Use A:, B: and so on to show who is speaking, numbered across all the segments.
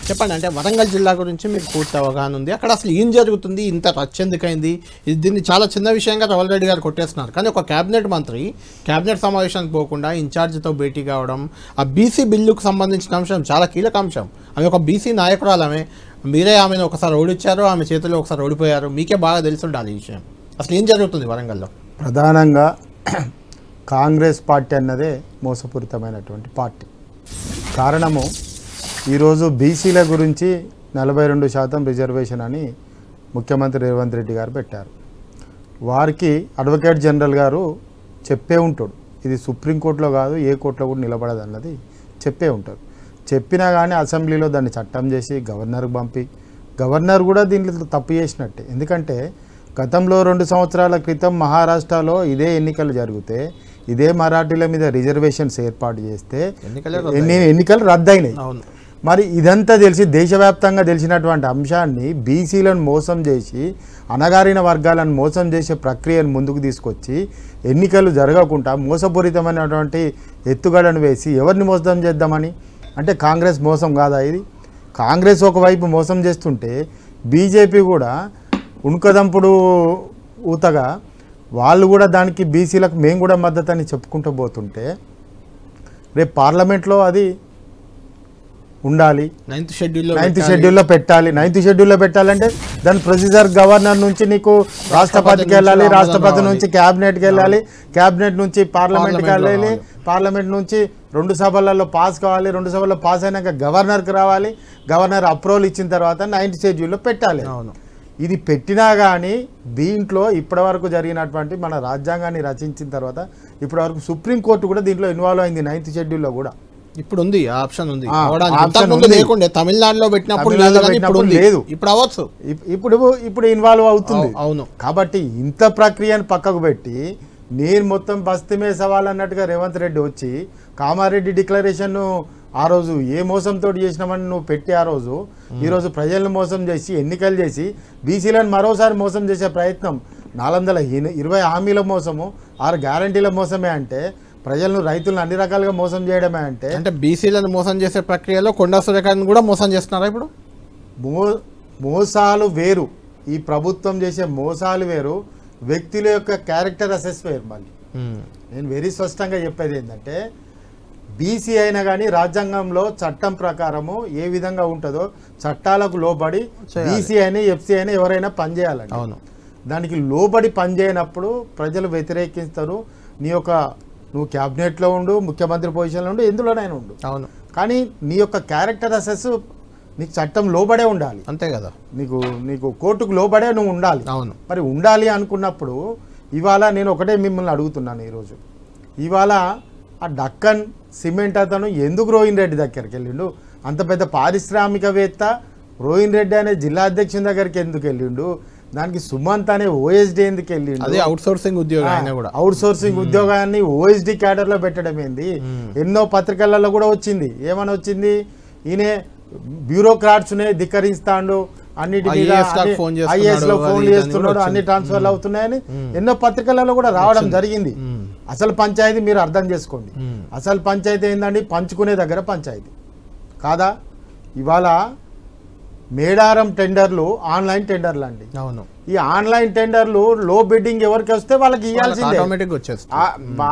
A: చెప్పండి, అంటే వరంగల్ జిల్లా గురించి మీకు పూర్తి అవగాహన ఉంది. అక్కడ అసలు ఏం జరుగుతుంది, ఇంత రచ్చ ఎందుకైంది? దీన్ని చాలా చిన్న విషయంగా రావుల్ రెడ్డి గారు కొట్టేస్తున్నారు. కానీ ఒక క్యాబినెట్ మంత్రి క్యాబినెట్ సమావేశానికి పోకుండా ఇన్ఛార్జితో భేటీ కావడం, ఆ బీసీ బిల్లుకు సంబంధించిన అంశం చాలా కీలక అంశం. ఆమె ఒక బీసీ నాయకురాలు, మీరే ఆమెను ఒకసారి ఓడిచ్చారు, ఆమె చేతిలో ఒకసారి ఓడిపోయారు. మీకే బాగా తెలిసి ఉండాలి ఈ విషయం. అసలు ఏం జరుగుతుంది వరంగల్లో?
B: ప్రధానంగా కాంగ్రెస్ పార్టీ అన్నదే మోసపూరితమైనటువంటి పార్టీ. కారణము ఈరోజు బీసీల గురించి 42% రిజర్వేషన్ అని ముఖ్యమంత్రి రేవంత్ రెడ్డి గారు పెట్టారు. వారికి అడ్వకేట్ జనరల్ గారు చెప్పే ఉంటాడు, ఇది సుప్రీంకోర్టులో కాదు ఏ కోర్టులో కూడా నిలబడదు అన్నది చెప్పే ఉంటారు. చెప్పినా కానీ అసెంబ్లీలో దాన్ని చట్టం చేసి గవర్నర్కి పంపి, గవర్నర్ కూడా దీంట్లో తప్పు చేసినట్టే. ఎందుకంటే గతంలో 2 సంవత్సరాల క్రితం మహారాష్ట్రలో ఇదే ఎన్నికలు జరిగితే ఇదే మరాఠీల మీద రిజర్వేషన్స్ ఏర్పాటు చేస్తే ఎన్నికలు రద్దయినాయి. మరి ఇదంతా తెలిసి దేశవ్యాప్తంగా తెలిసినటువంటి అంశాన్ని బీసీలను మోసం చేసి అణగారిన వర్గాలను మోసం చేసే ప్రక్రియను ముందుకు తీసుకొచ్చి ఎన్నికలు జరగకుండా మోసపూరితమైనటువంటి ఎత్తుగడను వేసి ఎవరిని మోసం చేద్దామని అంటే కాంగ్రెస్ మోసం కాదా? ఇది కాంగ్రెస్ ఒకవైపు మోసం చేస్తుంటే బీజేపీ కూడా ఉణుకదంపుడు ఊతగా వాళ్ళు కూడా దానికి బీసీలకు మేము కూడా మద్దతు అని చెప్పుకుంటూ పోతుంటే రేపు పార్లమెంట్లో అది ఉండాలి, 9th షెడ్యూల్లో పెట్టాలి. 9th షెడ్యూల్లో పెట్టాలంటే దాని ప్రొసీజర్ గవర్నర్ నుంచి నీకు రాష్ట్రపతికి వెళ్ళాలి, రాష్ట్రపతి నుంచి క్యాబినెట్కి వెళ్ళాలి, క్యాబినెట్ నుంచి పార్లమెంట్కి వెళ్ళాలి, పార్లమెంట్ నుంచి 2 సభలలో పాస్ కావాలి, 2 సభల్లో పాస్ అయినాక గవర్నర్కి రావాలి, గవర్నర్ అప్రూవల్ ఇచ్చిన తర్వాత 9th షెడ్యూల్లో పెట్టాలి. ఇది పెట్టినా కానీ దీంట్లో ఇప్పటివరకు జరిగినటువంటి మన రాజ్యాంగాన్ని రచించిన తర్వాత ఇప్పటివరకు సుప్రీంకోర్టు కూడా దీంట్లో ఇన్వాల్వ్ అయింది. 9th షెడ్యూల్లో కూడా
A: ఇప్పుడు ఉంది, ఆప్షన్ ఉంది. లేకుండే తమిళనాడులో పెట్టినప్పుడు లేదు, ఇప్పుడు అవ్వచ్చు,
B: ఇప్పుడు ఇన్వాల్వ్ అవుతుంది. అవును. కాబట్టి ఇంత ప్రక్రియను పక్కకు పెట్టి నేను మొత్తం బస్తీమే సవాల్ అన్నట్టుగా రేవంత్ రెడ్డి వచ్చి కామారెడ్డి డిక్లరేషన్ ఆ రోజు ఏ మోసంతో చేసినామని నువ్వు పెట్టి ఆ రోజు ఈరోజు ప్రజలను మోసం చేసి ఎన్నికలు చేసి బీసీలను మరోసారి మోసం చేసే ప్రయత్నం 420 హామీల మోసము 6 గ్యారంటీల మోసమే అంటే ప్రజలను రైతులను అన్ని రకాలుగా మోసం చేయడమే అంటే
A: బీసీలను మోసం చేసే ప్రక్రియలో కొండా సురేఖను కూడా మోసం చేస్తున్నారా? ఇప్పుడు
B: మోసాలు వేరు, ఈ ప్రభుత్వం చేసే మోసాలు వేరు, వ్యక్తుల యొక్క క్యారెక్టర్ అసెస్ వేరు. మళ్ళీ నేను వెరీ స్పష్టంగా చెప్పేది ఏంటంటే బీసీ అయినా కానీ రాజ్యాంగంలో చట్టం ప్రకారము ఏ విధంగా ఉంటుందో చట్టాలకు లోబడి బీసీ అయినా ఎఫ్సీ అయినా ఎవరైనా పనిచేయాలండి. అవును. దానికి లోబడి పనిచేయనప్పుడు ప్రజలు వ్యతిరేకిస్తారు. నువ్వు క్యాబినెట్లో ఉండు, ముఖ్యమంత్రి పొజిషన్లో ఉండు, ఎందులోనైనా ఉండు. అవును. కానీ నీ యొక్క క్యారెక్టర్ అసెస్ నీకు చట్టం లోబడే ఉండాలి, అంతే కదా. నీకు కోర్టుకు లోబడే నువ్వు ఉండాలి. అవును. మరి ఉండాలి అనుకున్నప్పుడు ఇవాళ నేను ఒకటే మిమ్మల్ని అడుగుతున్నాను, ఈరోజు ఇవాళ ఆ డక్కన్ సిమెంట్ అతను ఎందుకు రోహిన్ రెడ్డి దగ్గరికి వెళ్ళిండు? అంత పెద్ద పారిశ్రామికవేత్త రోహిన్ రెడ్డి అనే జిల్లా అధ్యక్షుని దగ్గరికి ఎందుకు వెళ్ళిండు? దానికి సుమంత్ అనే ఓఎస్డీ ఎందుకు వెళ్ళిండు?
A: అదే అవుట్ సోర్సింగ్
B: ఉద్యోగాన్ని ఓఎస్డీ క్యాడర్లో పెట్టడం ఏంది? ఎన్నో పత్రికలలో కూడా వచ్చింది. ఏమని వచ్చింది? ఈయన బ్యూరోక్రాట్స్నే ధిక్కరిస్తాడు, అన్నిటి మీద ఐఏఎస్ లో ఫోన్లు చేస్తున్నాడు, అన్ని ట్రాన్స్ఫర్లు అవుతున్నాయని ఎన్నో పత్రికలలో కూడా రావడం జరిగింది. అసలు పంచాయతీ మీరు అర్థం చేసుకోండి. అసలు పంచాయతీ ఏందండి? పంచుకునే దగ్గర పంచాయతీ కాదా? ఇవాళ మేడారం టెండర్లు ఆన్లైన్ టెండర్లు అండి. అవును. ఈ ఆన్లైన్ టెండర్లు లో బిడ్డింగ్ ఎవరికి వస్తే వాళ్ళకి ఇవ్వాల్సిందే,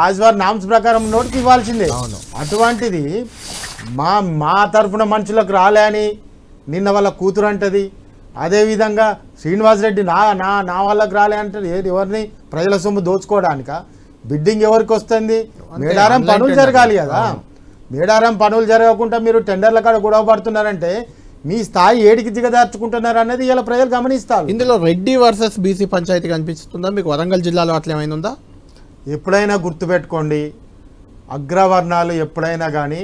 B: యాజ్ పర్ నామ్స్ ప్రకారం నోటికి ఇవ్వాల్సిందే. అటువంటిది మా తరఫున మనుషులకు రాలే అని నిన్న వాళ్ళ కూతురు అంటది. అదేవిధంగా శ్రీనివాసరెడ్డి నా వాళ్ళకి రాలే అంటారు. ఎవరిని? ప్రజల సొమ్ము దోచుకోవడానిక? బిడ్డింగ్ ఎవరికి వస్తుంది? మేడారం పనులు జరగాలి కదా. మేడారం పనులు జరగకుండా మీరు టెండర్ల కాడ గొడవ పడుతున్నారంటే మీ స్థాయి ఏడికి దిగదార్చుకుంటున్నారు అనేది ఇలా ప్రజలు గమనిస్తారు.
A: ఇందులో రెడ్డి వర్సెస్ బీసీ పంచాయతీ కనిపిస్తుందా మీకు వరంగల్ జిల్లాలో? అట్లా ఏమైనా ఉందా?
B: ఎప్పుడైనా గుర్తుపెట్టుకోండి, అగ్రవర్ణాలు ఎప్పుడైనా కానీ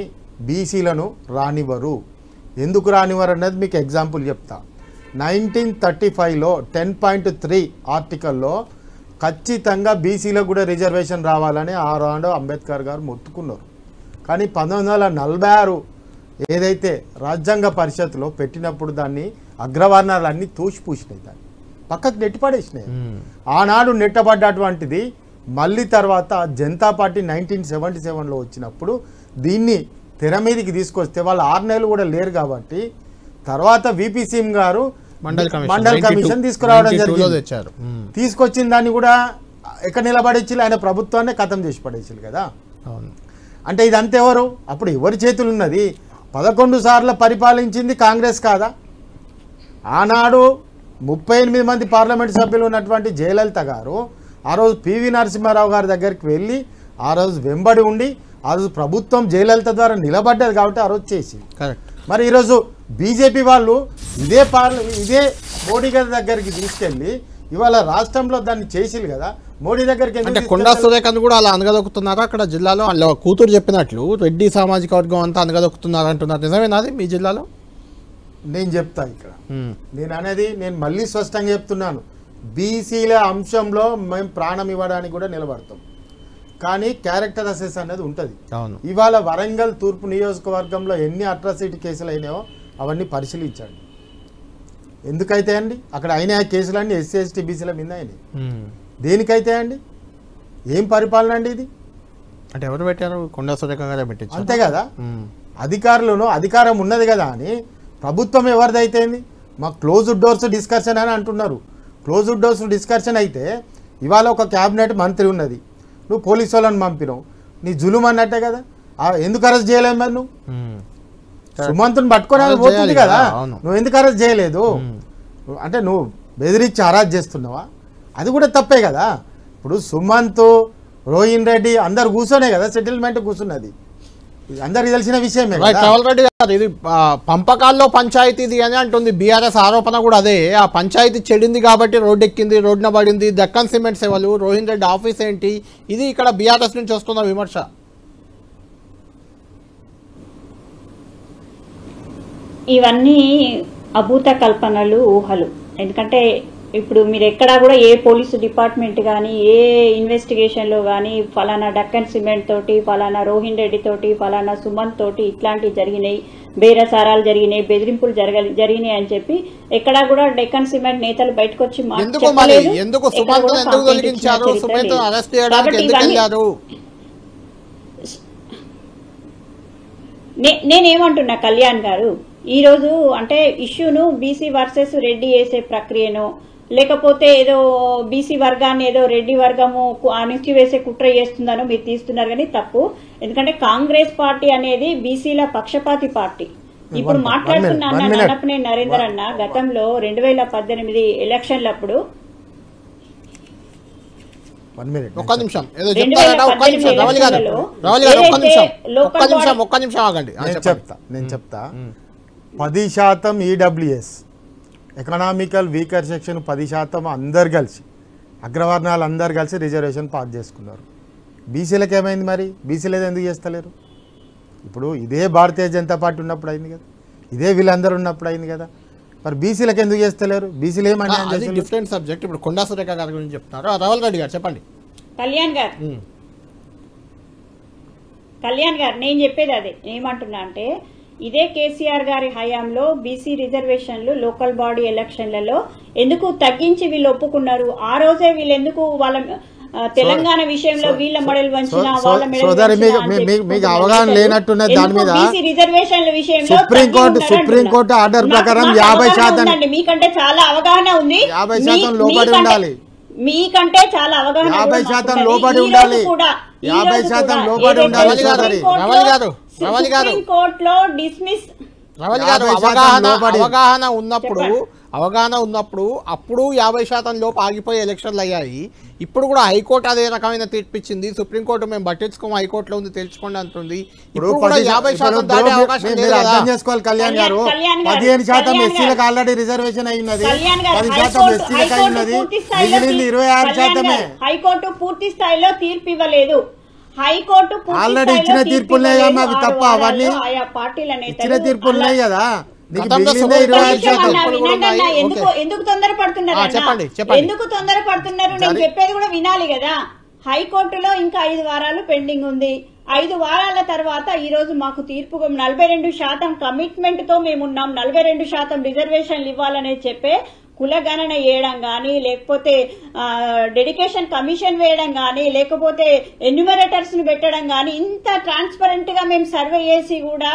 B: బీసీలను రానివ్వరు. ఎందుకు రానివ్వరు అనేది మీకు ఎగ్జాంపుల్ చెప్తా. 1935లో 10.3 ఆర్టికల్లో ఖచ్చితంగా బీసీలకు కూడా రిజర్వేషన్ రావాలని ఆనాడు అంబేద్కర్ గారు మొత్తుకున్నారు. కానీ 1946 ఏదైతే రాజ్యాంగ పరిషత్లో పెట్టినప్పుడు దాన్ని అగ్రవర్ణాలన్నీ తోసిపూసినాయి, దాన్ని పక్కకు నెట్టిపడేసినాయి. ఆనాడు నెట్టబడ్డటువంటిది మళ్ళీ తర్వాత జనతా పార్టీ 1977లో వచ్చినప్పుడు దీన్ని తెర మీదకి తీసుకొస్తే వాళ్ళు 6 నెలలు కూడా లేరు కాబట్టి తర్వాత విపి సింగ్ గారు
A: మండల్
B: కమిషన్ తీసుకురావడం
A: 92
B: జరిగింది.
A: తెచ్చారు.
B: తీసుకొచ్చిన దాన్ని కూడా ఎక్కడ నిలబడేసి ఆయన ప్రభుత్వాన్ని ఖతం చేసి పడేసారు కదా.
A: అవును.
B: అంటే ఇదంతా ఎవరు అప్పుడు ఎవరి చేతులు ఉన్నది? 11 సార్లు పరిపాలించింది కాంగ్రెస్ కాదా? ఆనాడు 38 మంది పార్లమెంట్ సభ్యులు ఉన్నటువంటి జయలలిత గారు ఆ రోజు పివి నరసింహారావు గారి దగ్గరికి వెళ్ళి ఆ రోజు వెంబడి ఉండి ఆ రోజు ప్రభుత్వం జయలలిత ద్వారా నిలబడ్డది కాబట్టి ఆ రోజు చేసి. మరి ఈరోజు బీజేపీ వాళ్ళు ఇదే మోడీ గారి దగ్గరికి తీసుకెళ్ళి ఇవాళ రాష్ట్రంలో దాన్ని చేసిరు కదా. మోడీ దగ్గరికి
A: అంటే కొండా సురేఖను కూడా అలా అనగదొక్కుతున్నారు అక్కడ జిల్లాలో. అలా కూతురు చెప్పినట్లు రెడ్డి సామాజిక వర్గం అంతా అనగదొక్కుతున్నారు అంటున్నారు. నిజమేనా అది మీ జిల్లాలో?
B: నేను చెప్తా ఇక్కడ నేను అనేది నేను మళ్ళీ స్పష్టంగా చెప్తున్నాను. బీసీల అంశంలో మేము ప్రాణం ఇవ్వడానికి కూడా నిలబడతాం. కానీ క్యారెక్టర్ అసెస్ అనేది ఉంటుంది. ఇవాళ వరంగల్ తూర్పు నియోజకవర్గంలో ఎన్ని అట్రాసిటీ కేసులు అయినాయో అవన్నీ పరిశీలించండి. ఎందుకైతే అండి అక్కడ అయినా కేసులన్నీ ఎస్సీ ఎస్టీ బీసీల మీద అయినాయి. దేనికైతే అండి? ఏం పరిపాలన అండి ఇది?
A: అంటే ఎవరు పెట్టారు? కొండా సురేఖ గారే పెట్టారు.
B: అంతే కదా. అధికారులను అధికారం ఉన్నది కదా అని ప్రభుత్వం ఎవరిదైతే మాకు క్లోజ్డ్ డోర్స్ డిస్కషన్ అని అంటున్నారు. క్లోజ్డ్ డోర్స్ డిస్కషన్ అయితే ఇవాళ ఒక క్యాబినెట్ మంత్రి ఉన్నది, నువ్వు పోలీసు వాళ్ళని పంపినావు, నీ జులుం అన్నట్టే కదా. ఎందుకు అరెస్ట్ చేయలేదు? మరి నువ్వు సుమంత్ని పట్టుకోవడానికి పోతుంది కదా, నువ్వు ఎందుకు అరెస్ట్ చేయలేదు? అంటే నువ్వు బెదిరించి అరెస్ట్ చేస్తున్నావా? అది కూడా తప్పే కదా. ఇప్పుడు సుమంత్, రోహిన్ రెడ్డి అందరు కూర్చొనే కదా సెటిల్మెంట్ కూర్చున్నది. అందరికి తెలిసిన విషయమే.
A: రెడ్డి గారు ఇది పంపకాల్లో పంచాయతీది అని అంటుంది బీఆర్ఎస్ ఆరోపణ కూడా అదే. ఆ పంచాయతీ చెడింది కాబట్టి రోడ్డు ఎక్కింది, రోడ్డున పడింది. దక్కన్ సిమెంట్స్ ఎవరు, రోహిన్ రెడ్డి ఆఫీస్ ఏంటి? ఇది ఇక్కడ బీఆర్ఎస్ నుంచి వస్తున్న విమర్శ.
C: ఇవన్నీ అభూత కల్పనలు, ఊహలు. ఎందుకంటే ఇప్పుడు మీరు ఎక్కడా కూడా ఏ పోలీసు డిపార్ట్మెంట్ కానీ ఏ ఇన్వెస్టిగేషన్లో కానీ ఫలానా డక్కన్ సిమెంట్ తోటి, ఫలానా రోహిన్ రెడ్డి తోటి, ఫలానా సుమంత్ తోటి ఇట్లాంటివి జరిగినాయి, బేరసారాలు జరిగినాయి, బెదిరింపులు జరిగినాయి అని చెప్పి ఎక్కడా కూడా డెక్కన్ సిమెంట్ నేతలు బయటకు వచ్చి నేనేమంటున్నా కళ్యాణ్ గారు, ఈరోజు అంటే ఇష్యూను బీసీ వర్సెస్ రెడ్డి వేసే ప్రక్రియను, లేకపోతే ఏదో బీసీ వర్గాన్ని ఏదో రెడ్డి వర్గము అణిచివేసే కుట్ర చేస్తుందనో మీరు తీస్తున్నారు కానీ తప్పు. ఎందుకంటే కాంగ్రెస్ పార్టీ అనేది బీసీల పక్షపాతి పార్టీ. ఇప్పుడు మాట్లాడుతున్నా నన్నపనే నరేందర్ అన్న గతంలో 2018 ఎలక్షన్లప్పుడు
B: నేను చెప్తా 10% ఈడబ్ల్యూఎస్ ఎకనామికల్ వీకర్ సెక్షన్ 10% అందరు కలిసి అగ్రవర్ణాలు అందరు కలిసి రిజర్వేషన్ పాస్ చేసుకున్నారు. బీసీలకు ఏమైంది? మరి బీసీలు ఎందుకు చేస్తలేరు? ఇప్పుడు ఇదే భారతీయ జనతా పార్టీ ఉన్నప్పుడు అయింది కదా, ఇదే వీళ్ళందరూ ఉన్నప్పుడు అయింది కదా, మరి బీసీలకు ఎందుకు చేస్తలేరు? బీసీలు ఏమన్నా
A: డిఫరెంట్ సబ్జెక్ట్. ఇప్పుడు కొండా సురేఖ గారి గురించి చెప్తున్నారు. రావుల్ రెడ్డి గారు చెప్పండి.
C: కళ్యాణ్ గారు నేను చెప్పేది అదే. ఏమంటున్నా అంటే ఇదే కేసీఆర్ గారి హయాంలో బీసీ రిజర్వేషన్లు లోకల్ బాడీ ఎలక్షన్లలో ఎందుకు తగ్గించి వీళ్ళు ఒప్పుకున్నారు? ఆ రోజే వీళ్ళు ఎందుకు వాళ్ళ తెలంగాణ విషయంలో వీళ్ళ మెడల్ వంచినా వాళ్ళ
B: మీకు అవగాహన లేనట్టున్నది దాని మీద.
C: బీసీ రిజర్వేషన్ల విషయంలో
B: సుప్రీంకోర్టు ఆర్డర్ ప్రకారం 50%
C: మీకంటే చాలా అవగాహన ఉంది.
B: 50% లోబడి ఉండాలి.
C: మీకంటే చాలా అవగాహన
B: 50% లోబడి ఉండాలి. 50% లోబడి ఉండాలి.
C: సుప్రీంకోర్టులో డిస్మిస్
A: అవగాహన ఉన్నప్పుడు అప్పుడు 50% లోపు ఆగిపోయి ఎలక్షన్లు అయ్యాయి. ఇప్పుడు కూడా హైకోర్టు అదే రకమైన తీర్పిచ్చింది. సుప్రీంకోర్టు మేము పట్టించుకోము, హైకోర్టులో ఉంది తెలుసుకోండి అంటుంది. ఇప్పుడు కూడా 50% దాటే అవకాశం లేదు.
B: అర్థం చేసుకోవాలి కళ్యాణ్ గారు. 15% ఎస్సీలకు ఆల్రెడీ రిజర్వేషన్ అయినది, 10% ఎస్సీలకు అయినది, మిగిలింది 26%.
C: హైకోర్టు పూర్తి స్థాయిలో తీర్పు ఇవ్వలేదు. హైకోర్టు
B: ఆల్రెడీ ఇచ్చిన తీర్పులున్నాయి కదా, అవి తప్ప అవన్నీ ఇచ్చిన తీర్పులున్నాయి కదా.
C: ఎందుకు తొందరపడుతున్నారు? ఎందుకు తొందరపడుతున్నారు? నేను చెప్పేది కూడా వినాలి కదా. హైకోర్టులో ఇంకా 5 వారాలు పెండింగ్ ఉంది. 5 వారాల తర్వాత ఈ రోజు మాకు తీర్పు 42% కమిట్మెంట్ తో మేమున్నాం, 42% రిజర్వేషన్లు ఇవ్వాలనే చెప్పే కులగణన వేయడం కానీ, లేకపోతే డెడికేషన్ కమిషన్ వేయడం కానీ, లేకపోతే ఎన్యూమరేటర్స్ ని పెట్టడం కానీ, ఇంత ట్రాన్స్పరెంట్ గా మేము సర్వే చేసి కూడా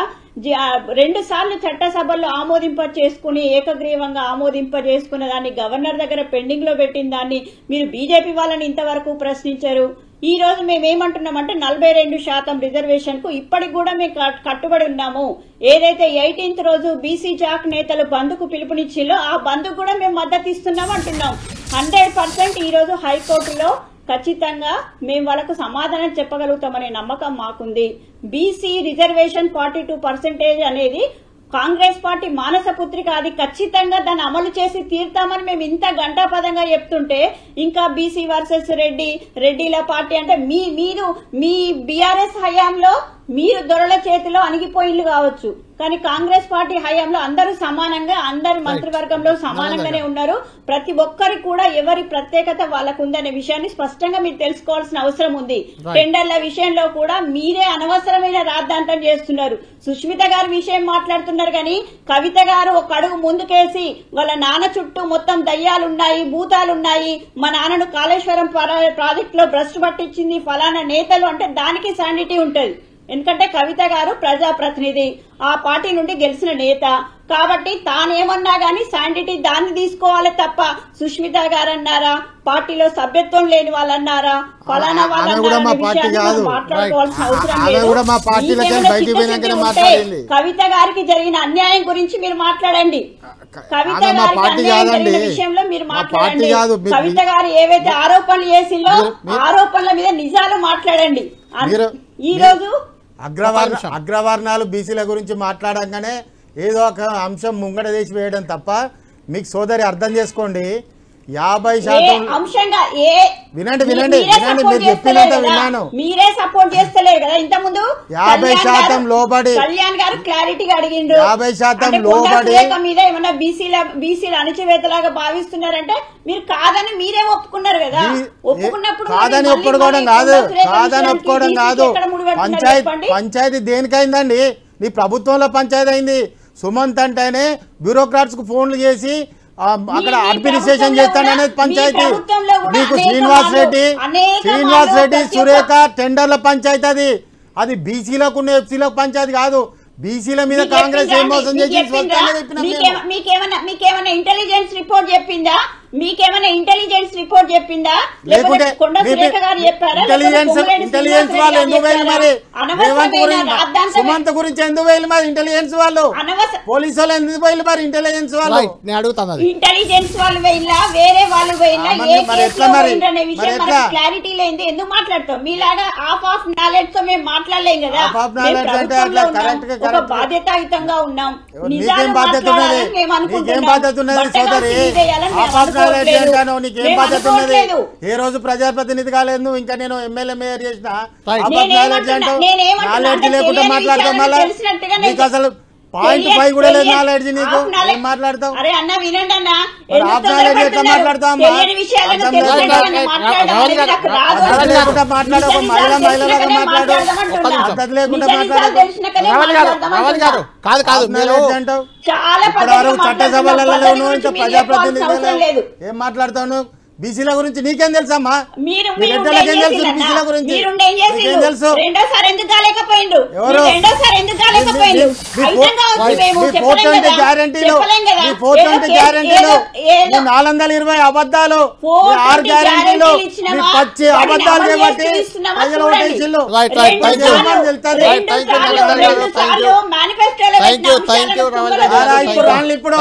C: 2 సార్లు చట్టసభల్లో ఆమోదింపజేసుకుని ఏకగ్రీవంగా ఆమోదింపజేసుకున్న దాన్ని గవర్నర్ దగ్గర పెండింగ్ లో పెట్టిన దాన్ని మీరు బీజేపీ వాళ్ళని ఇంతవరకు ప్రశ్నించారు. ఈ రోజు మేమేమంటున్నామంటే 42% రిజర్వేషన్ కు ఇప్పటికి కూడా మేము కట్టుబడి ఉన్నాము. ఏదైతే 18th రోజు బీసీ జాక్ నేతలు బంద్కు పిలుపునిచ్చిలో ఆ బంద్కు కూడా మేము మద్దతు ఇస్తున్నాం అంటున్నాం. 100% ఈ రోజు హైకోర్టులో ఖచ్చితంగా మేము వాళ్ళకు సమాధానం చెప్పగలుగుతామనే నమ్మకం మాకుంది. బీసీ రిజర్వేషన్ 42% అనేది కాంగ్రెస్ పార్టీ మానస పుత్రిక, అది ఖచ్చితంగా దాన్ని అమలు చేసి తీర్తామని మేము ఇంత గంటాపదంగా చెప్తుంటే ఇంకా బీసీ వర్సెస్ రెడ్డిల పార్టీ అంటే మీరు మీ బీఆర్ఎస్ హయాంలో మీరు దొరల చేతిలో అణిగిపోయిల్లు కావచ్చు, కానీ కాంగ్రెస్ పార్టీ హయాంలో అందరూ సమానంగా అందరి మంత్రివర్గంలో సమానంగానే ఉన్నారు. ప్రతి ఒక్కరికి కూడా ఎవరి ప్రత్యేకత వాళ్ళకు ఉందనే విషయాన్ని స్పష్టంగా మీరు తెలుసుకోవాల్సిన అవసరం ఉంది. టెండర్ల విషయంలో కూడా మీరే అనవసరమైన రాద్ధాంతం చేస్తున్నారు. సుష్మిత గారి విషయం మాట్లాడుతున్నారు కానీ కవిత గారు ఒక అడుగు ముందుకేసి వాళ్ళ నాన్న చుట్టూ మొత్తం దయ్యాలున్నాయి, భూతాలున్నాయి, మా నాన్నను కాళేశ్వరం ప్రాజెక్ట్ లో భ్రష్టు పట్టించింది ఫలానా నేతలు అంటే దానికి శానిటీ ఉంటది. ఎందుకంటే కవిత గారు ప్రజాప్రతినిధి, ఆ పార్టీ నుండి గెలిచిన నేత కాబట్టి తానేమన్నా గానీ శాంటిటీ దాన్ని తీసుకోవాలి తప్ప సుష్మిత గారు అన్నారా, పార్టీలో సభ్యత్వం లేని వాళ్ళు అన్నారా, ఫలానా వాళ్ళు మాట్లాడుకోవాల్సిన అవసరం లేదు. కవిత గారికి జరిగిన అన్యాయం గురించి మీరు మాట్లాడండి. కవిత గారి విషయంలో మీరు మాట్లాడండి. కవిత గారు ఏవైతే ఆరోపణలు చేసిందో ఆరోపణల మీద నిజాలు మాట్లాడండి. ఈ రోజు
B: అగ్రవర్ణాలు బీసీల గురించి మాట్లాడంగానే ఏదో ఒక అంశం ముంగడ తీసి వేయడం తప్ప మీకు సోదరి అర్థం చేసుకోండి. 50% వినండి మీరు చెప్పినంత విన్నాను.
C: మీరే సపోర్ట్ చేస్తలేరు కదా. ఇంత ముందు
B: 50% లోబడి
C: కళ్యాణ్ గారు క్లారిటీగా అడిగిండ్రు.
B: 50% లోబడి
C: మీద ఏమన్నా బీసీల అణచివేతలాగా భావిస్తున్నారంటే మీరు కాదని మీరే ఒప్పుకున్నారు కదా. ఒప్పుకున్నప్పుడు
B: కాదని ఒప్పుకోవడం కాదు. పంచాయతీ దేనికైందండి? నీ ప్రభుత్వంలో పంచాయతీ అయింది. సుమంత్ అంటేనే బ్యూరోక్రాట్స్ కు ఫోన్లు చేసి అక్కడ అడ్మినిస్ట్రేషన్ చేస్తాననేది పంచాయతీ. నీకు శ్రీనివాస్ రెడ్డి సురేఖ టెండర్ల పంచాయతీ అది బీసీలకు ఉన్న ఎఫ్సీలకు పంచాయతీ కాదు. బీసీల మీద కాంగ్రెస్ ఏం మోసం చేసి
C: మీకేమైనా ఇంటెలిజెన్స్ రిపోర్ట్ చెప్పిందా?
B: లేకుంటే ఇంటెలిజెన్స్ వాళ్ళు ఎందుకు వేయాలి మరి? సుమంత్ గురించి ఎందుకు వేయాలి మరి? ఇంటెలిజెన్స్ వాళ్ళు పోలీసు వాళ్ళు ఎందుకు వేయాలి మరి? ఇంటెలిజెన్స్ వాళ్ళు
A: నేను అడుగుతాను.
C: ఇంటెలిజెన్స్ వాళ్ళు వేయాలా వేరే వాళ్ళు వేయాలా క్లారిటీ లేని ఎందుకు మాట్లాడతాం? మీలాగా ఆఫ్ నాలెడ్జ్ తో మేము మాట్లాడలేం కదా. బాధ్యతాయుతంగా ఉన్నాం.
B: నీకేం బాధ్యత ఉన్నది? నీకేం బాధ్యత ఉన్నది సోదరి? నీకేం బాధ్యత ఉన్నది? ఏ రోజు ప్రజాప్రతినిధి కాలేదు ఇంకా నేను ఎమ్మెల్యే మేయర్ చేసిన నాలెడ్జ్ లేకుండా మాట్లాడతాం. మళ్ళీ నీకు అసలు .5 కూడా లేదు నాలెడ్జ్. నీకు ఏం మాట్లాడతావు? ఎట్లా మాట్లాడతావు? మాట్లాడు మహిళలాగా మాట్లాడు. పద్ధతి లేకుండా మాట్లాడు. అంటావు. ఇప్పటివరకు చట్టసభలలో ఇంకా ప్రజాప్రతినిధులు ఏం మాట్లాడతావు? బీసీల గురించి నీకేం తెలుసమ్మా? బీసీల గురించి నీకేం తెలుసు? గ్యారంటీలు 420 అబద్దాలు, 6 గ్యారంటీలు, పచ్చి అబద్దాలు చేపట్టి ప్రజలు ఓటేసిల్లు. ఇప్పుడు